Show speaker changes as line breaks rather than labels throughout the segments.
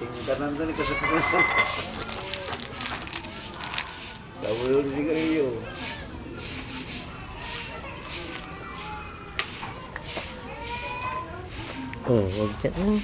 Tingkanan doon kasi tawo yung sigarilyo.
Oh, wag dyan.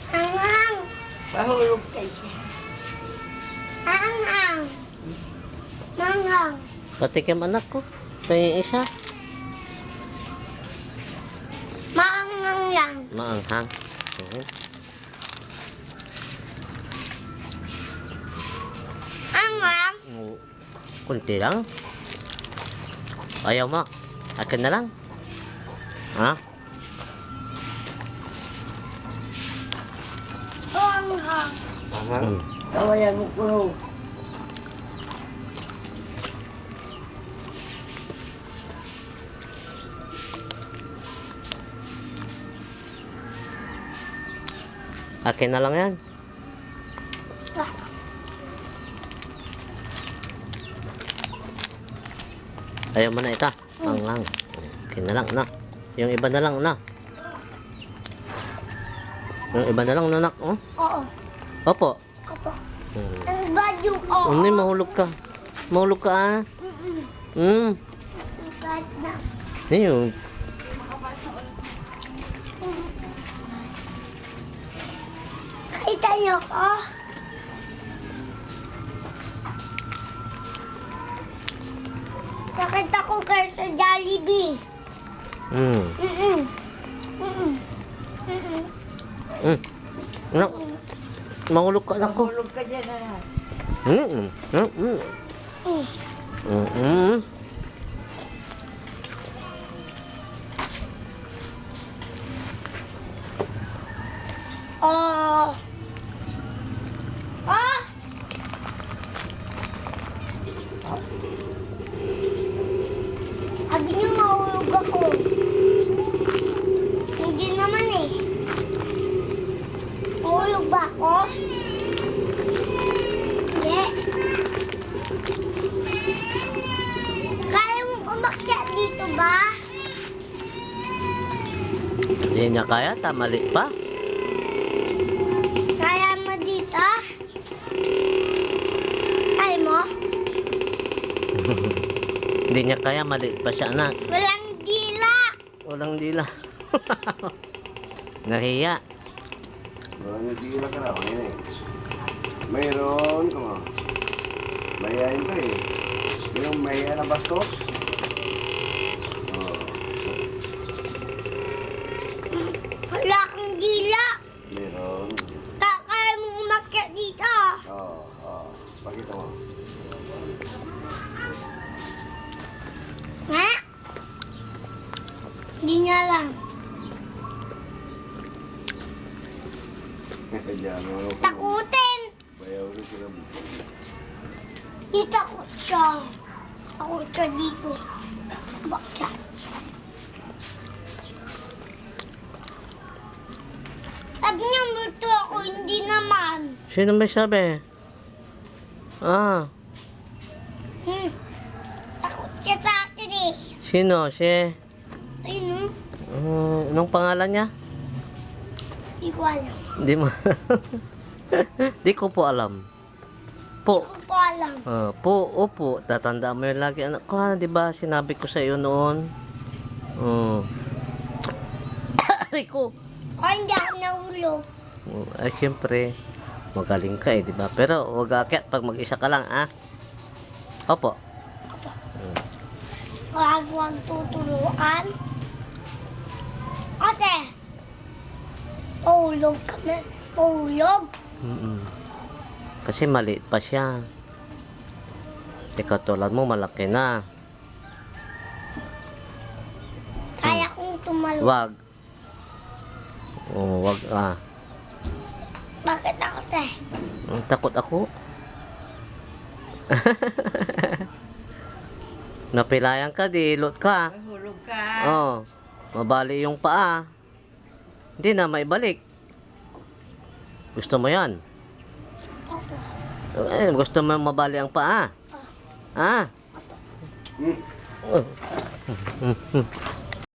Hanghang.
Mahulog kayo.
Hanghang. Manghang.
Patikim anak ko. Ito yung isa.
Maanghang lang.
Maanghang.
Hanghang.
Kunti lang. Ayaw mo. Akin na lang. Ha?
Hanghang.
Anghang.
Kawayan mo ko.
Akin na lang yan. Ayaw mo na ito. Anghang. Akin na lang na. Yung iba na lang na. Yung iba na lang nanak. Oh.
Oo.
Opo.
Opo. Ang bad yung oo.
Unay, mahulog ka. Mahulog ka ah.
Ang bad na.
Yun.
Kita niyo ko? Nakita ko kayo sa Jollibee.
Mm.
Mm-mm. Mm-mm. Mm-mm.
Anak. Mahulog ka anak ko.
Mahulog ka dyan na.
Mm. Mm.
Mm.
Mm.
Oh. Oh. Sabi niyo mahulog ako. Hindi naman eh. Mahulog ba ako? Hindi. Kaya mong umakyat dito ba?
Hindi niya kaya. Tamali pa.
Kaya mo dito? Kaya mo?
Hindi niya kaya. Maliit pa siya anak.
Walang dila.
Walang dila. Nahiya.
Maraming dila ka na. Ngayon eh. Mayroon ko. Mayayain ko eh. Yung maya na bastos. Oh.
Wala kang dila.
Meron.
Kaya mong umakyat dito.
Oo. Pakita mo.
Ha? Hindi niya lang.
Diyan, ano ko.
Takutin.
Bayaw rin sila.
Di takot siya. Takot siya dito. Bakit? Sabi niya multo ako, hindi naman.
Sino may sabi? Ah.
Takot siya sa akin eh.
Sino? Si?
Ayun
Anong pangalan niya?
Hindi ko alam.
Hindi mo. Di ko po alam. Po.
Hindi ko alam.
Opo. Tatanda mo yun lagi. Anak ko ha, di ba? Sinabi ko sa iyo noon. Aray ko.
O hindi ako nahulog.
Ay, siyempre. Magaling ka eh, di ba? Pero huwag aakyat pag mag-isa ka lang, ah. Opo.
Huwag tuturuan. Kasi, mahulog kami. Mahulog.
Kasi maliit pa siya. Ikaw tulad mo, malaki na.
Kaya kong tumalon.
Wag. Wag ah.
Bakit ako te?
Takot ako. Napilayan ka, di lot ka.
Mahulog ka.
Oh, mabali yung paa. Hindi na maibalik. Gusto mo yan? Gusto mo mabali ang paa? Ah?
Hmm.
Oh.